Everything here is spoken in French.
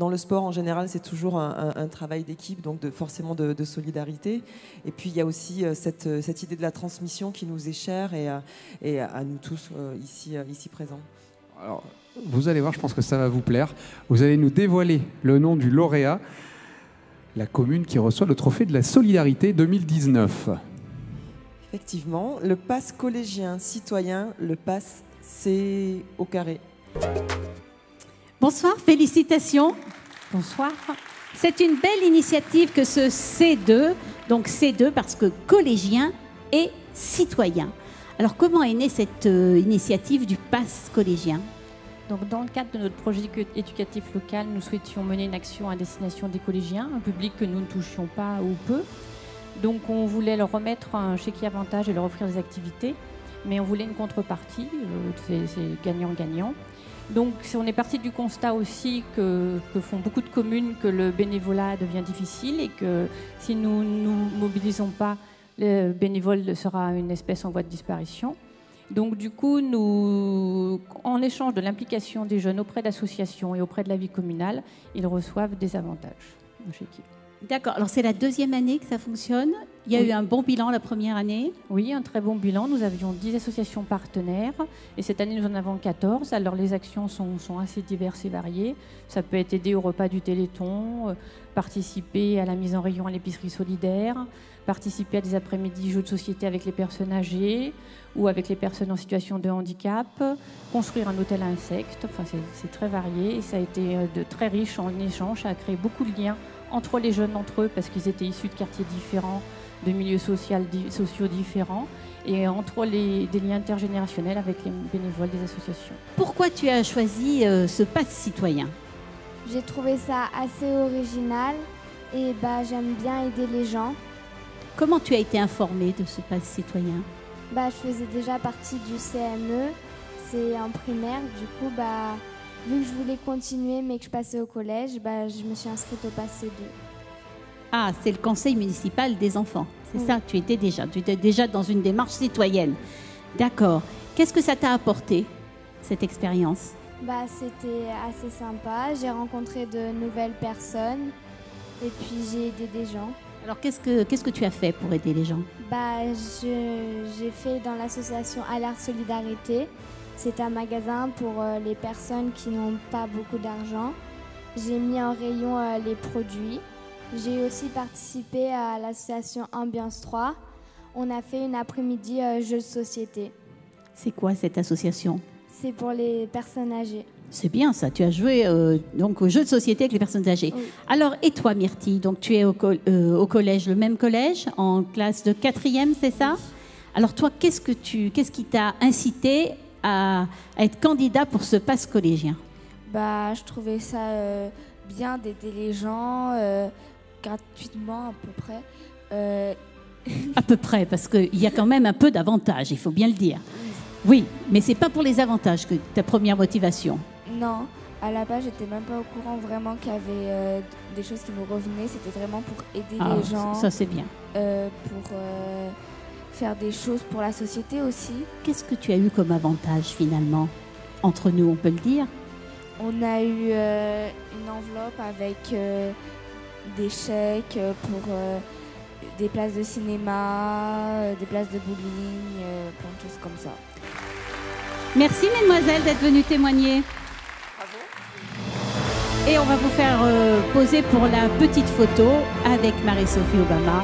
dans le sport en général, c'est toujours un travail d'équipe, donc forcément de solidarité. Et puis il y a aussi cette idée de la transmission qui nous est chère et à nous tous ici présents. Alors, vous allez voir, je pense que ça va vous plaire. Vous allez nous dévoiler le nom du lauréat, la commune qui reçoit le trophée de la solidarité 2019. Effectivement, le pass collégien citoyen, le pass C au carré. Bonsoir, félicitations. Bonsoir. C'est une belle initiative que ce C2, donc C2 parce que collégien et citoyen. Alors comment est née cette initiative du pass collégien ? Donc, dans le cadre de notre projet éducatif local, nous souhaitions mener une action à destination des collégiens, un public que nous ne touchions pas ou peu. Donc on voulait leur remettre un chéquier avantage et leur offrir des activités, mais on voulait une contrepartie, c'est gagnant-gagnant. Donc on est parti du constat aussi que font beaucoup de communes que le bénévolat devient difficile et que si nous ne nous mobilisons pas, le bénévole sera une espèce en voie de disparition. Donc du coup, nous, en échange de l'implication des jeunes auprès d'associations et auprès de la vie communale, ils reçoivent des avantages. D'accord, alors c'est la deuxième année que ça fonctionne. Il y a eu un bon bilan la première année. Oui, un très bon bilan. Nous avions 10 associations partenaires et cette année nous en avons 14. Alors les actions sont assez diverses et variées. Ça peut être aider au repas du Téléthon, participer à la mise en rayon à l'épicerie solidaire, participer à des après-midi jeux de société avec les personnes âgées ou avec les personnes en situation de handicap, construire un hôtel à insectes. Enfin, c'est très varié et ça a été très riche en échanges. Ça a créé beaucoup de liens entre les jeunes entre eux parce qu'ils étaient issus de quartiers différents, de milieux sociaux différents et entre des liens intergénérationnels avec les bénévoles des associations. Pourquoi tu as choisi ce pass citoyen ? J'ai trouvé ça assez original et j'aime bien aider les gens. Comment tu as été informée de ce pass citoyen ? Je faisais déjà partie du CME, c'est en primaire, du coup vu que je voulais continuer mais que je passais au collège, je me suis inscrite au pass C2. Ah, c'est le conseil municipal des enfants, c'est ça, tu étais déjà dans une démarche citoyenne. D'accord. Qu'est-ce que ça t'a apporté, cette expérience ? C'était assez sympa, j'ai rencontré de nouvelles personnes et puis j'ai aidé des gens. Alors qu'est-ce que tu as fait pour aider les gens ? J'ai fait dans l'association Alerte Solidarité. C'est un magasin pour les personnes qui n'ont pas beaucoup d'argent. J'ai mis en rayon les produits. J'ai aussi participé à l'association Ambiance 3. On a fait une après-midi jeux de société. C'est quoi cette association ? C'est pour les personnes âgées. C'est bien ça, tu as joué donc aux jeux de société avec les personnes âgées. Oui. Alors, et toi Myrtille, donc tu es au collège, le même collège, en classe de 4e, c'est ça ? Oui. Alors toi, qu'est-ce qui t'a incité à être candidat pour ce pass collégien ? Je trouvais ça bien d'aider les gens gratuitement à peu près. À peu près, parce qu'il y a quand même un peu d'avantages, il faut bien le dire. Oui, mais c'est pas pour les avantages que ta première motivation. Non, à la base, j'étais même pas au courant vraiment qu'il y avait des choses qui nous revenaient. C'était vraiment pour aider les gens. Ça, c'est bien. Pour faire des choses pour la société aussi. Qu'est-ce que tu as eu comme avantage finalement ? Entre nous, on peut le dire ? On a eu une enveloppe avec des chèques pour des places de cinéma, des places de bowling, plein de choses comme ça. Merci mesdemoiselles d'être venues témoigner. Bravo. Et on va vous faire poser pour la petite photo avec Marie-Sophie Obama.